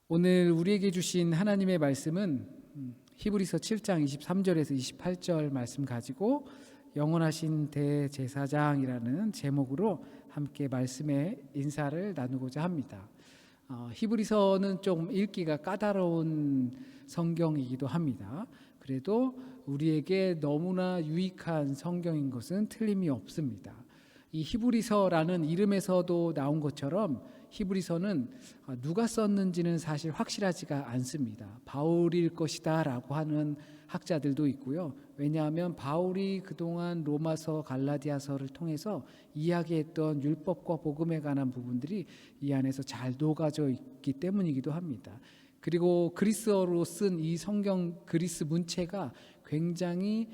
오늘 우리에게 주신 하나님의 말씀은 히브리서 7장 23절에서 28절 말씀 가지고 영원하신 대제사장이라는 제목으로 함께 말씀의 인사를 나누고자 합니다. 히브리서는 좀 읽기가 까다로운 성경이기도 합니다. 그래도 우리에게 너무나 유익한 성경인 것은 틀림이 없습니다. 이 히브리서라는 이름에서도 나온 것처럼 히브리서는 누가 썼는지는 사실 확실하지가 않습니다. 바울일 것이다 라고 하는 학자들도 있고요. 왜냐하면 바울이 그동안 로마서, 갈라디아서를 통해서 이야기했던 율법과 복음에 관한 부분들이 이 안에서 잘 녹아져 있기 때문이기도 합니다. 그리고 그리스어로 쓴 이 성경 그리스 문체가 굉장히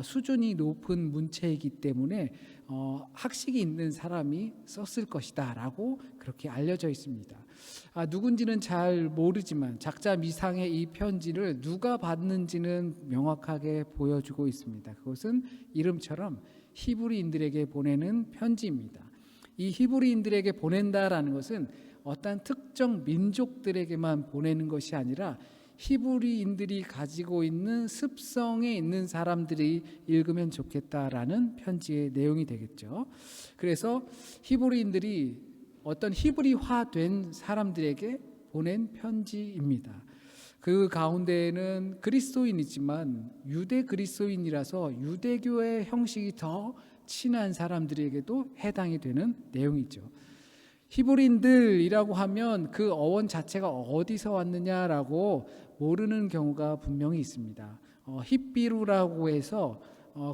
수준이 높은 문체이기 때문에 학식이 있는 사람이 썼을 것이다 라고 그렇게 알려져 있습니다. 누군지는 잘 모르지만 작자 미상의 이 편지를 누가 받는지는 명확하게 보여주고 있습니다. 그것은 이름처럼 히브리인들에게 보내는 편지입니다. 이 히브리인들에게 보낸다라는 것은 어떤 특정 민족들에게만 보내는 것이 아니라 히브리인들이 가지고 있는 습성에 있는 사람들이 읽으면 좋겠다라는 편지의 내용이 되겠죠. 그래서 히브리인들이 어떤 히브리화된 사람들에게 보낸 편지입니다. 그 가운데에는 그리스도인이지만 유대 그리스도인이라서 유대교의 형식이 더 친한 사람들에게도 해당이 되는 내용이죠. 히브리인들이라고 하면 그 어원 자체가 어디서 왔느냐라고 모르는 경우가 분명히 있습니다. 히비루라고 해서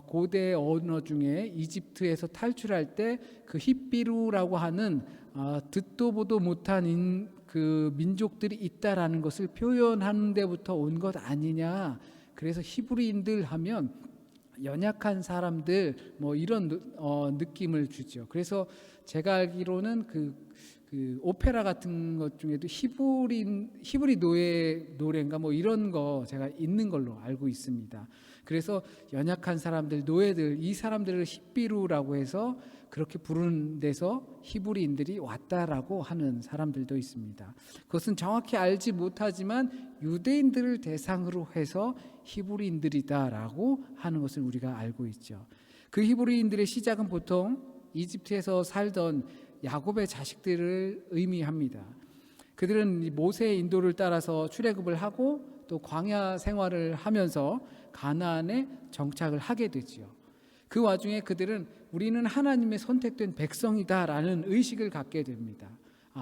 고대 언어 중에 이집트에서 탈출할 때 그 히비루라고 하는 듣도 보도 못한 그 민족들이 있다라는 것을 표현하는 데부터 온 것 아니냐. 그래서 히브리인들 하면 연약한 사람들 뭐 이런 느낌을 주죠. 그래서 제가 알기로는 그 오페라 같은 것 중에도 히브리 노래인가 뭐 이런 거 제가 있는 걸로 알고 있습니다. 그래서 연약한 사람들, 노예들, 이 사람들을 히비루라고 해서 그렇게 부르는 데서 히브리인들이 왔다라고 하는 사람들도 있습니다. 그것은 정확히 알지 못하지만 유대인들을 대상으로 해서 히브리인들이다라고 하는 것을 우리가 알고 있죠. 그 히브리인들의 시작은 보통 이집트에서 살던 야곱의 자식들을 의미합니다. 그들은 모세의 인도를 따라서 출애굽을 하고 또 광야 생활을 하면서 가나안에 정착을 하게 되지요. 그 와중에 그들은 우리는 하나님의 선택된 백성이다라는 의식을 갖게 됩니다.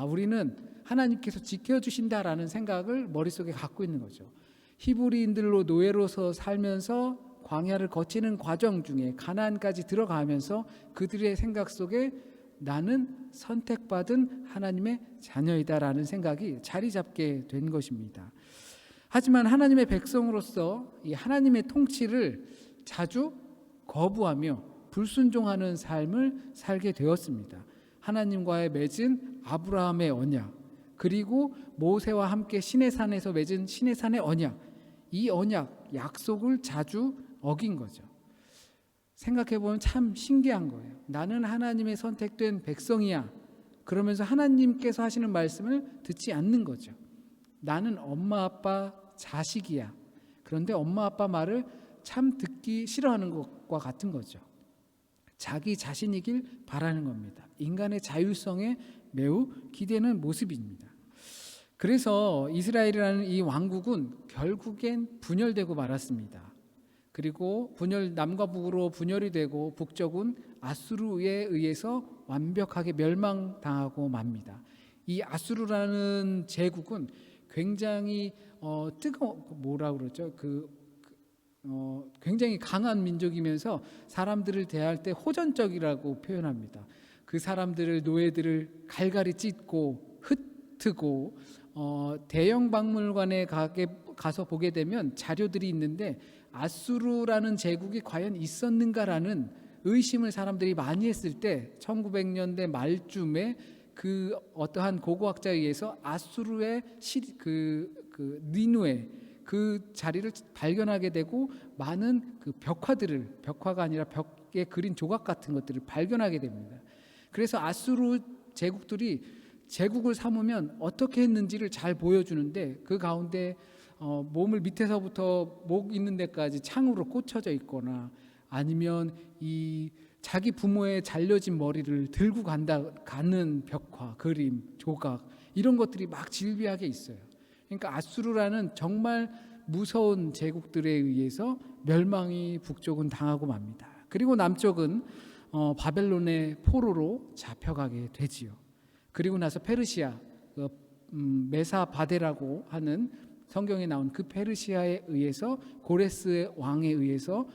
우리는 하나님께서 지켜주신다라는 생각을 머릿속에 갖고 있는 거죠. 히브리인들로 노예로서 살면서 광야를 거치는 과정 중에 가나안까지 들어가면서 그들의 생각 속에 나는 선택받은 하나님의 자녀이다라는 생각이 자리 잡게 된 것입니다. 하지만 하나님의 백성으로서 이 하나님의 통치를 자주 거부하며 불순종하는 삶을 살게 되었습니다. 하나님과의 맺은 아브라함의 언약, 그리고 모세와 함께 시내산에서 맺은 시내산의 언약, 이 언약, 약속을 자주 어긴 거죠. 생각해보면 참 신기한 거예요. 나는 하나님의 선택된 백성이야. 그러면서 하나님께서 하시는 말씀을 듣지 않는 거죠. 나는 엄마 아빠 자식이야. 그런데 엄마 아빠 말을 참 듣기 싫어하는 것과 같은 거죠. 자기 자신이길 바라는 겁니다. 인간의 자율성에 매우 기대는 모습입니다. 그래서 이스라엘이라는 이 왕국은 결국엔 분열되고 말았습니다. 그리고 남과 북으로 분열이 되고 북쪽은 아수르에 의해서 완벽하게 멸망당하고 맙니다. 이 아수르라는 제국은 굉장히 굉장히 강한 민족이면서 사람들을 대할 때 호전적이라고 표현합니다. 그 사람들을, 노예들을 갈갈이 찢고 흩트고 대형 박물관에 가서 보게 되면 자료들이 있는데 아수르라는 제국이 과연 있었는가라는 의심을 사람들이 많이 했을 때 1900년대 말쯤에 그 어떠한 고고학자에 의해서 아수르의 니누에 그 자리를 발견하게 되고 많은 그 벽화가 아니라 벽에 그린 조각 같은 것들을 발견하게 됩니다. 그래서 아수르 제국들이 제국을 삼으면 어떻게 했는지를 잘 보여주는데 그 가운데 몸을 밑에서부터 목 있는 데까지 창으로 꽂혀져 있거나 아니면 이 자기 부모의 잘려진 머리를 들고 가는 벽화, 그림, 조각 이런 것들이 막 질비하게 있어요. 그러니까 아수르라는 정말 무서운 제국들에 의해서 멸망이 북쪽은 당하고 맙니다. 그리고 남쪽은 바벨론의 포로로 잡혀가게 되지요. 그리고 나서 페르시아, 메사바데라고 하는 성경에 나온 그 페르시아에 의해서 고레스의 왕에 의해서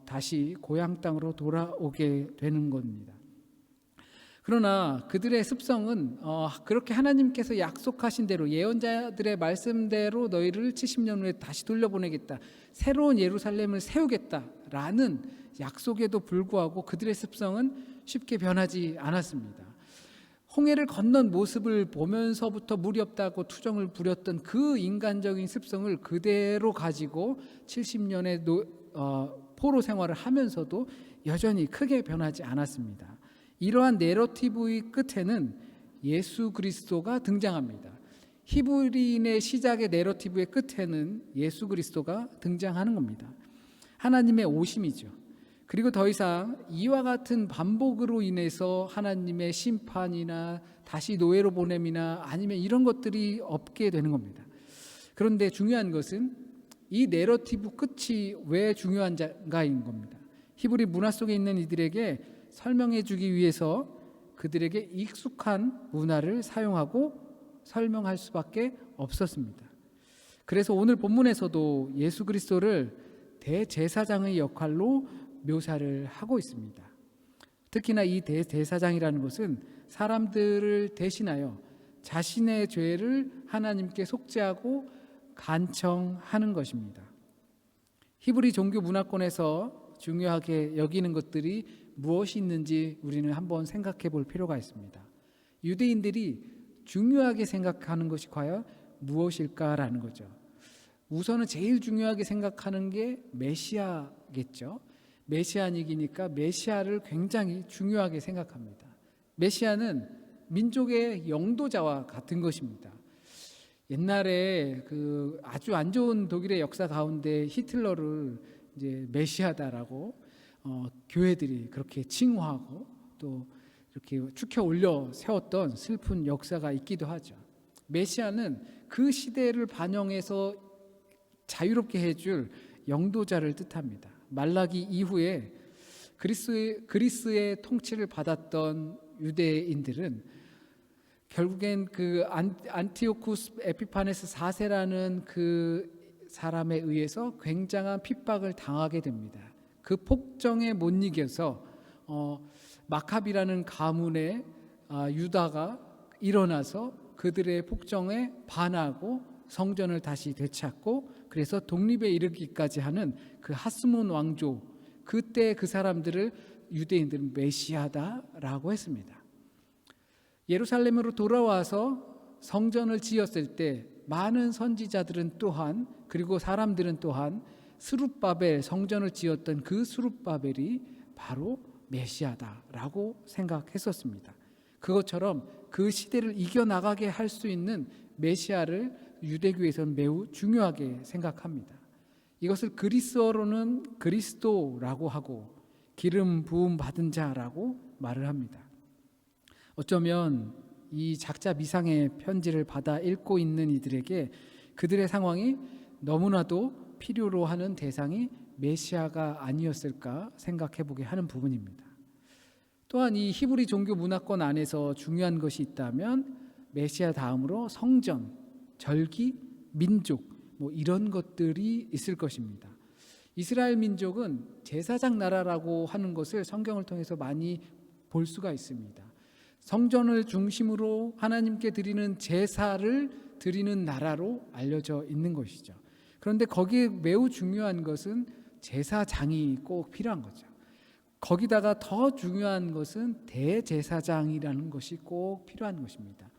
다시 고향 땅으로 돌아오게 되는 겁니다. 그러나 그들의 습성은 그렇게 하나님께서 약속하신 대로 예언자들의 말씀대로 너희를 70년 후에 다시 돌려보내겠다, 새로운 예루살렘을 세우겠다라는 약속에도 불구하고 그들의 습성은 쉽게 변하지 않았습니다. 홍해를 건넌 모습을 보면서부터 물이 없다고 투정을 부렸던 그 인간적인 습성을 그대로 가지고 70년의 포로 생활을 하면서도 여전히 크게 변하지 않았습니다. 이러한 내러티브의 끝에는 예수 그리스도가 등장합니다. 히브리인의 시작의 내러티브의 끝에는 예수 그리스도가 등장하는 겁니다. 하나님의 오심이죠. 그리고 더 이상 이와 같은 반복으로 인해서 하나님의 심판이나 다시 노예로 보냄이나 아니면 이런 것들이 없게 되는 겁니다. 그런데 중요한 것은 이 내러티브 끝이 왜 중요한가인 겁니다. 히브리 문화 속에 있는 이들에게 설명해 주기 위해서 그들에게 익숙한 문화를 사용하고 설명할 수밖에 없었습니다. 그래서 오늘 본문에서도 예수 그리스도를 대제사장의 역할로 묘사를 하고 있습니다. 특히나 이 대제사장이라는 것은 사람들을 대신하여 자신의 죄를 하나님께 속죄하고 간청하는 것입니다. 히브리 종교 문화권에서 중요하게 여기는 것들이 무엇이 있는지 우리는 한번 생각해 볼 필요가 있습니다. 유대인들이 중요하게 생각하는 것이 과연 무엇일까라는 거죠. 우선은 제일 중요하게 생각하는 게 메시아겠죠. 메시아닉이니까 메시아를 굉장히 중요하게 생각합니다. 메시아는 민족의 영도자와 같은 것입니다. 옛날에 그 아주 안 좋은 독일의 역사 가운데 히틀러를 이제 메시아다라고 교회들이 그렇게 칭호하고 또 이렇게 축혀 올려 세웠던 슬픈 역사가 있기도 하죠. 메시아는 그 시대를 반영해서 자유롭게 해줄 영도자를 뜻합니다. 말라기 이후에 그리스의 통치를 받았던 유대인들은 결국엔 그 안티오쿠스 에피파네스 4세라는 그 사람에 의해서 굉장한 핍박을 당하게 됩니다. 그 폭정에 못 이겨서 마카비라는 가문의 유다가 일어나서 그들의 폭정에 반하고 성전을 다시 되찾고 그래서 독립에 이르기까지 하는 그 하스몬 왕조, 그때 그 사람들을 유대인들은 메시아다라고 했습니다. 예루살렘으로 돌아와서 성전을 지었을 때 많은 선지자들은 또한, 그리고 사람들은 또한 스룹바벨, 성전을 지었던 그 스룹바벨이 바로 메시아다라고 생각했었습니다. 그것처럼 그 시대를 이겨나가게 할 수 있는 메시아를 유대교에서는 매우 중요하게 생각합니다. 이것을 그리스어로는 그리스도라고 하고 기름 부음 받은 자라고 말을 합니다. 어쩌면 이 작자 미상의 편지를 받아 읽고 있는 이들에게 그들의 상황이 너무나도 필요로 하는 대상이 메시아가 아니었을까 생각해 보게 하는 부분입니다. 또한 이 히브리 종교 문화권 안에서 중요한 것이 있다면 메시아 다음으로 성전, 절기, 민족 이런 것들이 있을 것입니다. 이스라엘 민족은 제사장 나라라고 하는 것을 성경을 통해서 많이 볼 수가 있습니다. 성전을 중심으로 하나님께 드리는 제사를 드리는 나라로 알려져 있는 것이죠. 그런데 거기에 매우 중요한 것은 제사장이 꼭 필요한 거죠. 거기다가 더 중요한 것은 대제사장이라는 것이 꼭 필요한 것입니다.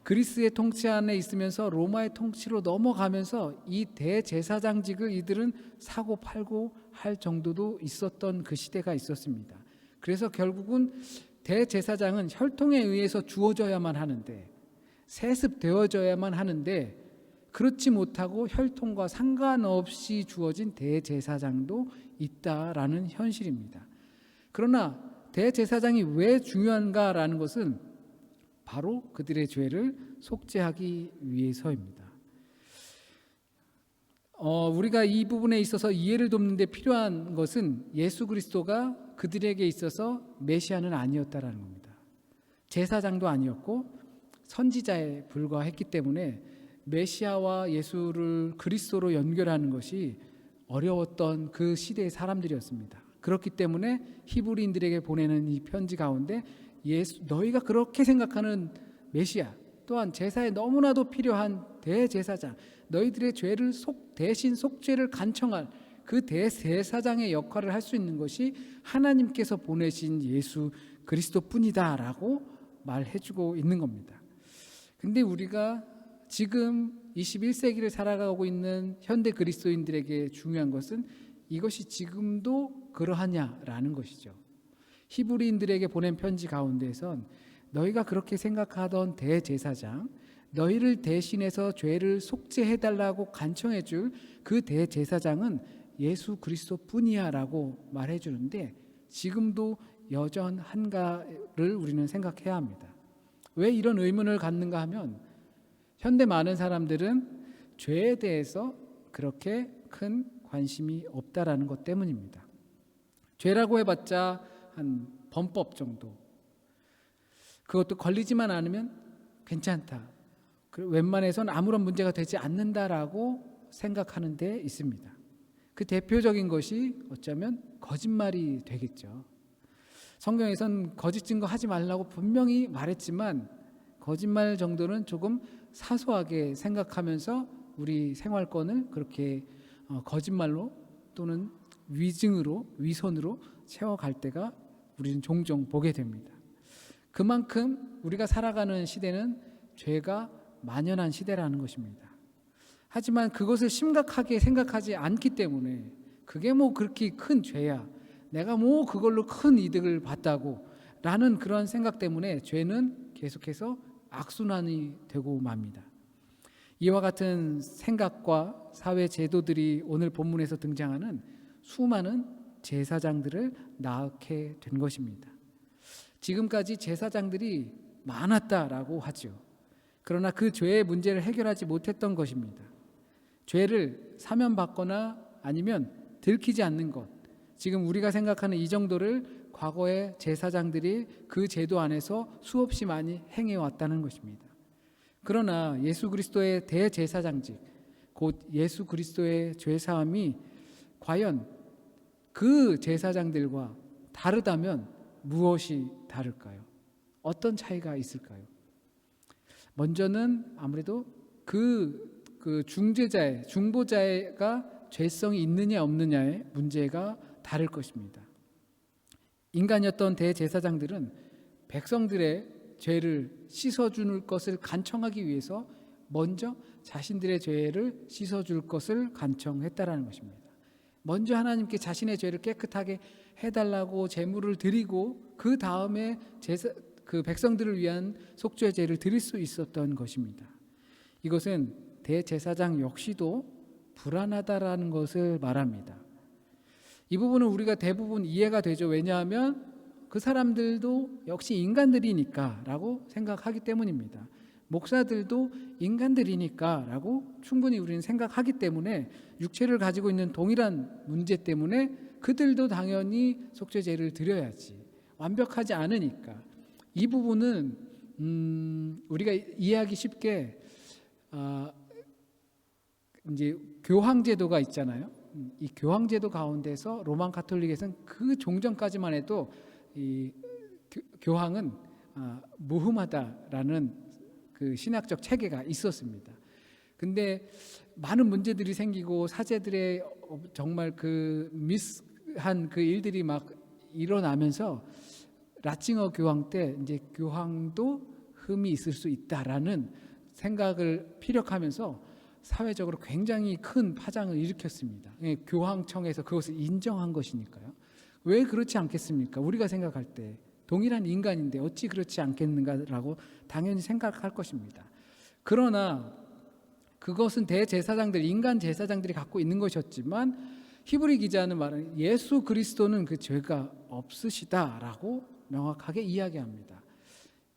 그리스의 통치 안에 있으면서 로마의 통치로 넘어가면서 이 대제사장직을 이들은 사고 팔고 할 정도도 있었던 그 시대가 있었습니다. 그래서 결국은 대제사장은 혈통에 의해서 주어져야만 하는데, 세습되어져야만 하는데, 그렇지 못하고 혈통과 상관없이 주어진 대제사장도 있다라는 현실입니다. 그러나 대제사장이 왜 중요한가라는 것은 바로 그들의 죄를 속죄하기 위해서입니다. 우리가 이 부분에 있어서 이해를 돕는 데 필요한 것은 예수 그리스도가 그들에게 있어서 메시아는 아니었다라는 겁니다. 제사장도 아니었고 선지자에 불과했기 때문에 메시아와 예수를 그리스도로 연결하는 것이 어려웠던 그 시대의 사람들이었습니다. 그렇기 때문에 히브리인들에게 보내는 이 편지 가운데 너희가 그렇게 생각하는 메시아, 또한 제사에 너무나도 필요한 대제사장, 너희들의 죄를 대신 속죄를 간청할 그 대제사장의 역할을 할 수 있는 것이 하나님께서 보내신 예수 그리스도뿐이다라고 말해주고 있는 겁니다. 근데 우리가 지금 21세기를 살아가고 있는 현대 그리스도인들에게 중요한 것은 이것이 지금도 그러하냐라는 것이죠. 히브리인들에게 보낸 편지 가운데선 너희가 그렇게 생각하던 대제사장, 너희를 대신해서 죄를 속죄해달라고 간청해줄 그 대제사장은 예수 그리스도뿐이야 라고 말해주는데, 지금도 여전한가를 우리는 생각해야 합니다. 왜 이런 의문을 갖는가 하면 현대 많은 사람들은 죄에 대해서 그렇게 큰 관심이 없다라는 것 때문입니다. 죄라고 해봤자 한 범법 정도, 그것도 걸리지만 않으면 괜찮다, 웬만해서는 아무런 문제가 되지 않는다라고 생각하는 데 있습니다. 그 대표적인 것이 어쩌면 거짓말이 되겠죠. 성경에선 거짓 증거하지 말라고 분명히 말했지만 거짓말 정도는 조금 사소하게 생각하면서 우리 생활권을 그렇게 거짓말로 또는 위증으로, 위선으로 채워갈 때가 우리는 종종 보게 됩니다. 그만큼 우리가 살아가는 시대는 죄가 만연한 시대라는 것입니다. 하지만 그것을 심각하게 생각하지 않기 때문에 그게 뭐 그렇게 큰 죄야, 내가 뭐 그걸로 큰 이득을 봤다고 라는 그런 생각 때문에 죄는 계속해서 악순환이 되고 맙니다. 이와 같은 생각과 사회 제도들이 오늘 본문에서 등장하는 수많은 제사장들을 낳게 된 것입니다. 지금까지 제사장들이 많았다라고 하죠. 그러나 그 죄의 문제를 해결하지 못했던 것입니다. 죄를 사면받거나 아니면 들키지 않는 것, 지금 우리가 생각하는 이 정도를 과거의 제사장들이 그 제도 안에서 수없이 많이 행해왔다는 것입니다. 그러나 예수 그리스도의 대제사장직, 곧 예수 그리스도의 죄사함이 과연 그 제사장들과 다르다면 무엇이 다를까요? 어떤 차이가 있을까요? 먼저는 아무래도 그 중보자가 죄성이 있느냐 없느냐의 문제가 다를 것입니다. 인간이었던 대제사장들은 백성들의 죄를 씻어줄 것을 간청하기 위해서 먼저 자신들의 죄를 씻어줄 것을 간청했다라는 것입니다. 먼저 하나님께 자신의 죄를 깨끗하게 해달라고 제물을 드리고 그 다음에 그 백성들을 위한 속죄의 제를 드릴 수 있었던 것입니다. 이것은 대제사장 역시도 불안하다라는 것을 말합니다. 이 부분은 우리가 대부분 이해가 되죠. 왜냐하면 그 사람들도 역시 인간들이니까 라고 생각하기 때문입니다. 목사들도 인간들이니까 라고 충분히 우리는 생각하기 때문에, 육체를 가지고 있는 동일한 문제 때문에 그들도 당연히 속죄제를 드려야지, 완벽하지 않으니까. 이 부분은 우리가 이해하기 쉽게 이제 교황제도가 있잖아요. 이 교황제도 가운데서 로만 가톨릭에서는 그 종전까지만 해도 이 교황은 무흠하다라는 그 신학적 체계가 있었습니다. 근데 많은 문제들이 생기고 사제들의 정말 그 미스한 그 일들이 막 일어나면서 라칭어 교황 때 이제 교황도 흠이 있을 수 있다라는 생각을 피력하면서 사회적으로 굉장히 큰 파장을 일으켰습니다. 교황청에서 그것을 인정한 것이니까요. 왜 그렇지 않겠습니까? 우리가 생각할 때 동일한 인간인데 어찌 그렇지 않겠는가라고 당연히 생각할 것입니다. 그러나 그것은 대제사장들, 인간 제사장들이 갖고 있는 것이었지만 히브리 기자는 말하는 예수 그리스도는 그 죄가 없으시다라고 명확하게 이야기합니다.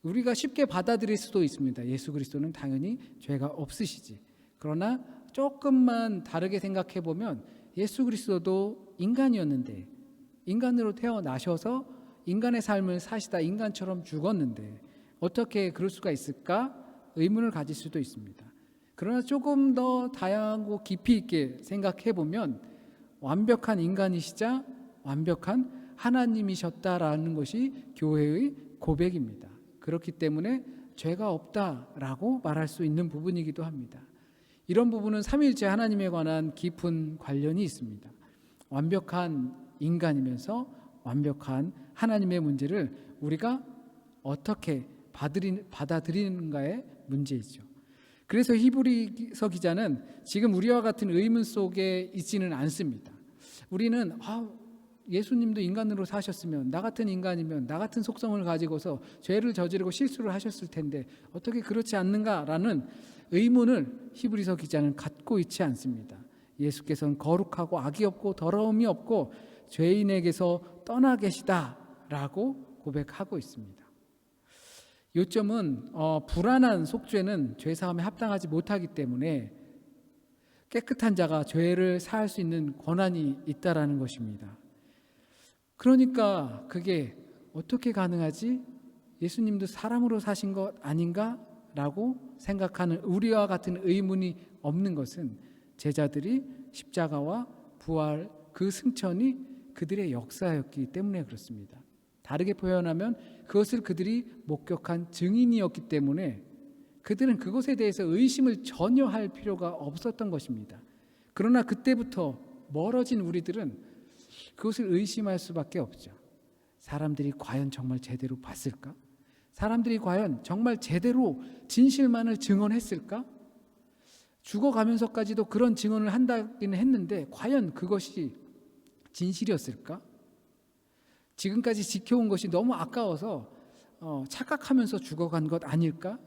우리가 쉽게 받아들일 수도 있습니다. 예수 그리스도는 당연히 죄가 없으시지. 그러나 조금만 다르게 생각해 보면 예수 그리스도도 인간이었는데, 인간으로 태어나셔서 인간의 삶을 사시다 인간처럼 죽었는데 어떻게 그럴 수가 있을까? 의문을 가질 수도 있습니다. 그러나 조금 더 다양하고 깊이 있게 생각해 보면 완벽한 인간이시자 완벽한 하나님이셨다라는 것이 교회의 고백입니다. 그렇기 때문에 죄가 없다라고 말할 수 있는 부분이기도 합니다. 이런 부분은 삼위일체 하나님에 관한 깊은 관련이 있습니다. 완벽한 인간이면서 완벽한 하나님의 문제를 우리가 어떻게 받아들이는가의 문제이죠. 그래서 히브리서 기자는 지금 우리와 같은 의문 속에 있지는 않습니다. 우리는 예수님도 인간으로 사셨으면, 나 같은 인간이면 나 같은 속성을 가지고서 죄를 저지르고 실수를 하셨을 텐데 어떻게 그렇지 않는가라는 의문을 히브리서 기자는 갖고 있지 않습니다. 예수께서는 거룩하고 악이 없고 더러움이 없고 죄인에게서 떠나 계시다라고 고백하고 있습니다. 요점은 불안한 속죄는 죄사함에 합당하지 못하기 때문에 깨끗한 자가 죄를 사할 수 있는 권한이 있다라는 것입니다. 그러니까 그게 어떻게 가능하지? 예수님도 사람으로 사신 것 아닌가? 라고 생각하는 우리와 같은 의문이 없는 것은 제자들이 십자가와 부활, 그 승천이 그들의 역사였기 때문에 그렇습니다. 다르게 표현하면 그것을 그들이 목격한 증인이었기 때문에 그들은 그것에 대해서 의심을 전혀 할 필요가 없었던 것입니다. 그러나 그때부터 멀어진 우리들은 그것을 의심할 수밖에 없죠. 사람들이 과연 정말 제대로 봤을까? 사람들이 과연 정말 제대로 진실만을 증언했을까? 죽어가면서까지도 그런 증언을 한다기는 했는데 과연 그것이 진실이었을까? 지금까지 지켜온 것이 너무 아까워서 착각하면서 죽어간 것 아닐까?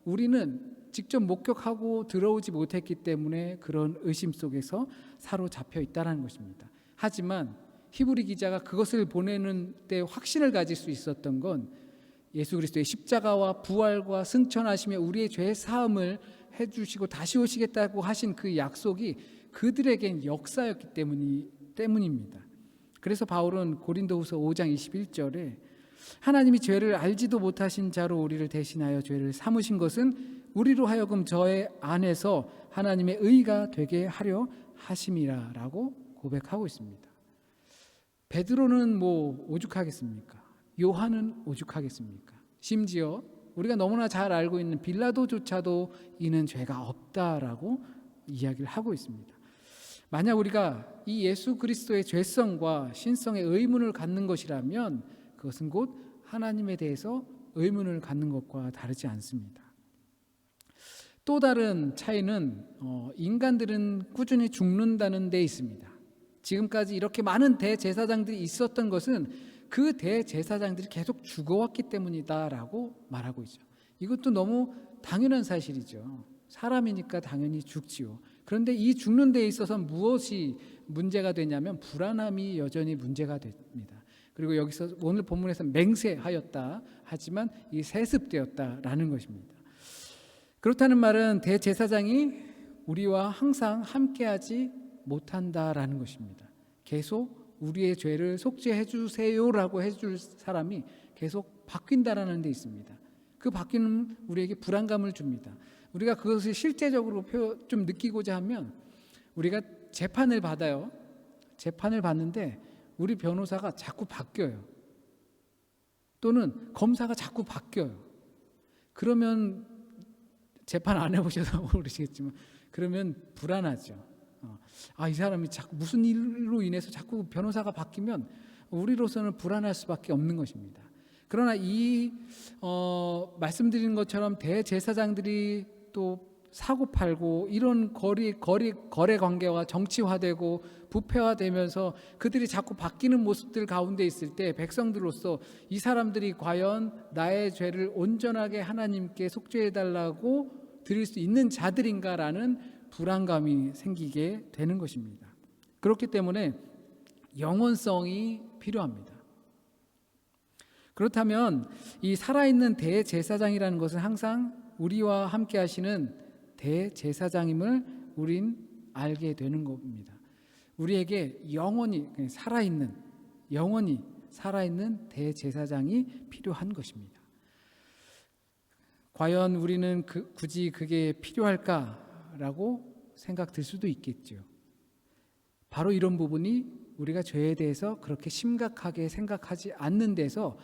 우리는 직접 목격하고 들어오지 못했기 때문에 그런 의심 속에서 사로잡혀 있다는 것입니다. 하지만 히브리 기자가 그것을 보내는 때 확신을 가질 수 있었던 건 예수 그리스도의 십자가와 부활과 승천하시며 우리의 죄 사함을 해주시고 다시 오시겠다고 하신 그 약속이 그들에겐 역사였기 때문입니다. 그래서 바울은 고린도후서 5장 21절에 하나님이 죄를 알지도 못하신 자로 우리를 대신하여 죄를 삼으신 것은 우리로 하여금 저의 안에서 하나님의 의가 되게 하려 하심이라 라고 고백하고 있습니다. 베드로는 오죽하겠습니까? 요한은 오죽하겠습니까? 심지어 우리가 너무나 잘 알고 있는 빌라도조차도 이는 죄가 없다라고 이야기를 하고 있습니다. 만약 우리가 이 예수 그리스도의 죄성과 신성의 의문을 갖는 것이라면 그것은 곧 하나님에 대해서 의문을 갖는 것과 다르지 않습니다. 또 다른 차이는 인간들은 꾸준히 죽는다는 데 있습니다. 지금까지 이렇게 많은 대제사장들이 있었던 것은 그 대제사장들이 계속 죽어왔기 때문이다라고 말하고 있죠. 이것도 너무 당연한 사실이죠. 사람이니까 당연히 죽지요. 그런데 이 죽는 데 있어서 무엇이 문제가 되냐면 불안함이 여전히 문제가 됩니다. 그리고 여기서 오늘 본문에서 맹세하였다 하지만 이 세습되었다라는 것입니다. 그렇다는 말은 대제사장이 우리와 항상 함께하지 못한다라는 것입니다. 계속 우리의 죄를 속죄해 주세요라고 해줄 사람이 계속 바뀐다라는 데 있습니다. 그 바뀌는 우리에게 불안감을 줍니다. 우리가 그것을 실제적으로 좀 느끼고자 하면 우리가 재판을 받아요. 재판을 받는데 우리 변호사가 자꾸 바뀌어요. 또는 검사가 자꾸 바뀌어요. 그러면 재판 안 해보셔서 모르시겠지만 그러면 불안하죠. 이 사람이 자꾸 무슨 일로 인해서 자꾸 변호사가 바뀌면 우리로서는 불안할 수밖에 없는 것입니다. 그러나 이 말씀드린 것처럼 대제사장들이 또 사고 팔고 이런 거래 관계가 정치화되고 부패화되면서 그들이 자꾸 바뀌는 모습들 가운데 있을 때 백성들로서 이 사람들이 과연 나의 죄를 온전하게 하나님께 속죄해 달라고 드릴 수 있는 자들인가라는 불안감이 생기게 되는 것입니다. 그렇기 때문에 영혼성이 필요합니다. 그렇다면 이 살아있는 대제사장이라는 것은 항상 우리와 함께 하시는 대제사장임을 우린 알게 되는 겁니다. 우리에게 영원히 살아있는 대제사장이 필요한 것입니다. 과연 우리는 굳이 그게 필요할까라고 생각될 수도 있겠죠. 바로 이런 부분이 우리가 죄에 대해서 그렇게 심각하게 생각하지 않는 데서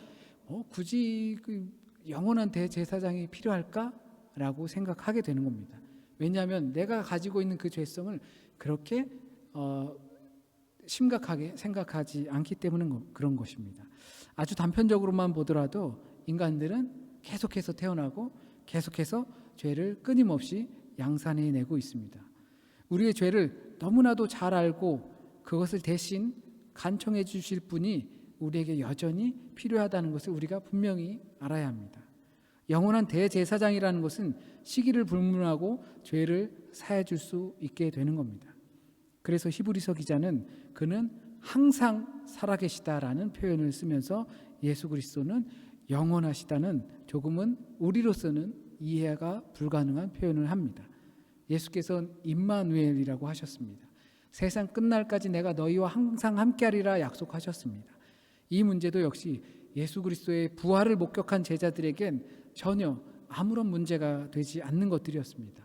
굳이 영원한 대제사장이 필요할까라고 생각하게 되는 겁니다. 왜냐하면 내가 가지고 있는 그 죄성을 그렇게 심각하게 생각하지 않기 때문에 그런 것입니다. 아주 단편적으로만 보더라도 인간들은 계속해서 태어나고 계속해서 죄를 끊임없이 양산해내고 있습니다. 우리의 죄를 너무나도 잘 알고 그것을 대신 간청해 주실 분이 우리에게 여전히 필요하다는 것을 우리가 분명히 알아야 합니다. 영원한 대제사장이라는 것은 시기를 불문하고 죄를 사해 줄 수 있게 되는 겁니다. 그래서 히브리서 기자는 그는 항상 살아계시다라는 표현을 쓰면서 예수 그리스도는 영원하시다는 조금은 우리로서는 이해가 불가능한 표현을 합니다. 예수께서는 임마누엘이라고 하셨습니다. 세상 끝날까지 내가 너희와 항상 함께하리라 약속하셨습니다. 이 문제도 역시 예수 그리스도의 부활을 목격한 제자들에겐 전혀 아무런 문제가 되지 않는 것들이었습니다.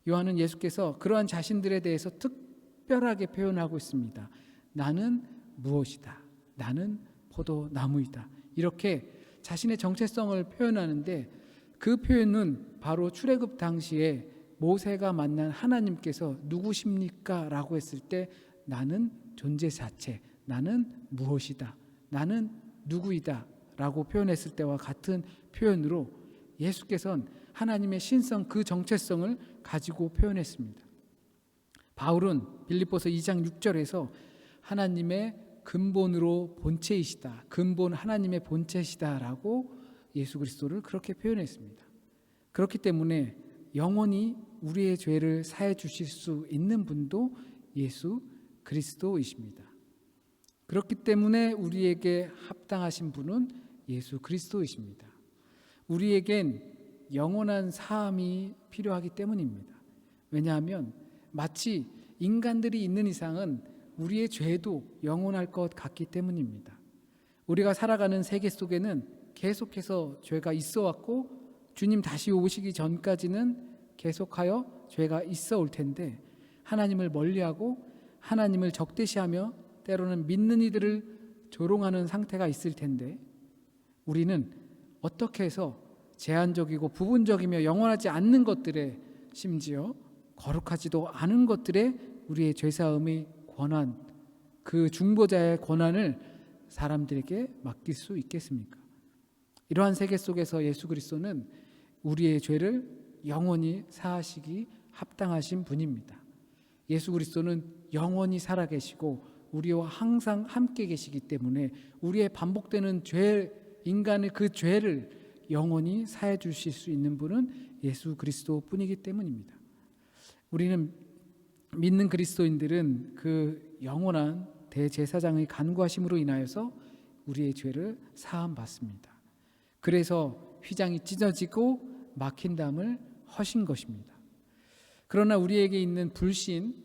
요한은 예수께서 그러한 자신들에 대해서 특별하게 표현하고 있습니다. 나는 무엇이다. 나는 포도나무이다. 이렇게 자신의 정체성을 표현하는데 그 표현은 바로 출애굽 당시에 모세가 만난 하나님께서 누구십니까? 라고 했을 때 나는 존재 자체, 나는 무엇이다, 나는 누구이다 라고 표현했을 때와 같은 표현으로 예수께서는 하나님의 신성 그 정체성을 가지고 표현했습니다. 바울은 빌립보서 2장 6절에서 하나님의 근본으로 본체이시다, 근본 하나님의 본체시다 라고 예수 그리스도를 그렇게 표현했습니다. 그렇기 때문에 영원히 우리의 죄를 사해 주실 수 있는 분도 예수 그리스도이십니다. 그렇기 때문에 우리에게 합당하신 분은 예수 그리스도이십니다. 우리에겐 영원한 사함이 필요하기 때문입니다. 왜냐하면 마치 인간들이 있는 이상은 우리의 죄도 영원할 것 같기 때문입니다. 우리가 살아가는 세계 속에는 계속해서 죄가 있어 왔고 주님 다시 오시기 전까지는 계속하여 죄가 있어 올 텐데 하나님을 멀리하고 하나님을 적대시하며 때로는 믿는 이들을 조롱하는 상태가 있을 텐데 우리는 어떻게 해서 제한적이고 부분적이며 영원하지 않는 것들에 심지어 거룩하지도 않은 것들에 우리의 죄사함의 권한, 그 중보자의 권한을 사람들에게 맡길 수 있겠습니까? 이러한 세계 속에서 예수 그리스도는 우리의 죄를 영원히 사하시기 합당하신 분입니다. 예수 그리스도는 영원히 살아계시고 우리와 항상 함께 계시기 때문에 우리의 반복되는 인간의 그 죄를 영원히 사해 주실 수 있는 분은 예수 그리스도뿐이기 때문입니다. 우리는 믿는 그리스도인들은 그 영원한 대제사장의 간구하심으로 인하여서 우리의 죄를 사함 받습니다. 그래서 휘장이 찢어지고 막힌 담을 허신 것입니다. 그러나 우리에게 있는 불신,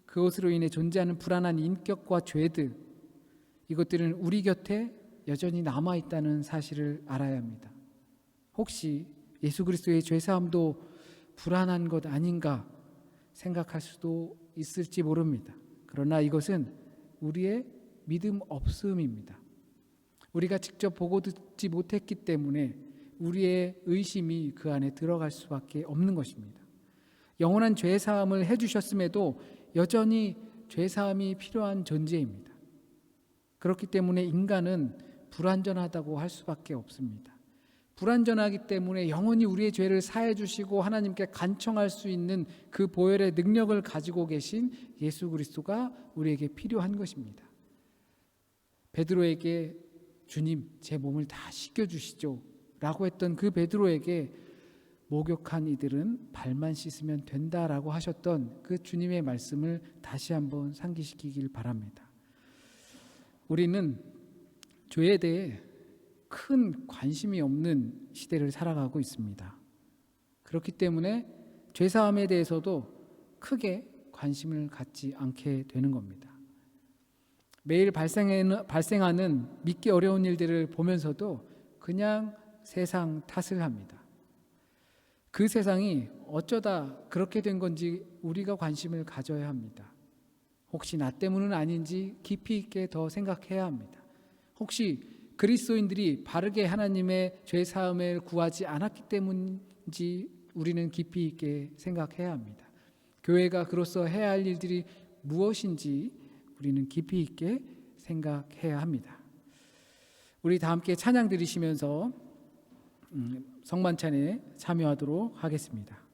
그것으로 인해 존재하는 불안한 인격과 죄들, 이것들은 우리 곁에 여전히 남아있다는 사실을 알아야 합니다. 혹시 예수 그리스도의 죄사함도 불안한 것 아닌가 생각할 수도 있을지 모릅니다. 그러나 이것은 우리의 믿음 없음입니다. 우리가 직접 보고 듣지 못했기 때문에 우리의 의심이 그 안에 들어갈 수밖에 없는 것입니다. 영원한 죄사함을 해주셨음에도 여전히 죄사함이 필요한 존재입니다. 그렇기 때문에 인간은 불완전하다고 할 수밖에 없습니다. 불완전하기 때문에 영원히 우리의 죄를 사해 주시고 하나님께 간청할 수 있는 그 보혈의 능력을 가지고 계신 예수 그리스도가 우리에게 필요한 것입니다. 베드로에게 주님, 제 몸을 다 씻겨 주시죠 라고 했던 그 베드로에게 목욕한 이들은 발만 씻으면 된다라고 하셨던 그 주님의 말씀을 다시 한번 상기시키길 바랍니다. 우리는 죄에 대해 큰 관심이 없는 시대를 살아가고 있습니다. 그렇기 때문에 죄사함에 대해서도 크게 관심을 갖지 않게 되는 겁니다. 매일 발생하는 믿기 어려운 일들을 보면서도 그냥 세상 탓을 합니다. 그 세상이 어쩌다 그렇게 된 건지 우리가 관심을 가져야 합니다. 혹시 나 때문은 아닌지 깊이 있게 더 생각해야 합니다. 혹시 그리스도인들이 바르게 하나님의 죄 사함을 구하지 않았기 때문인지 우리는 깊이 있게 생각해야 합니다. 교회가 그로서 해야 할 일들이 무엇인지 우리는 깊이 있게 생각해야 합니다. 우리 다 함께 찬양 드리시면서 성만찬에 참여하도록 하겠습니다.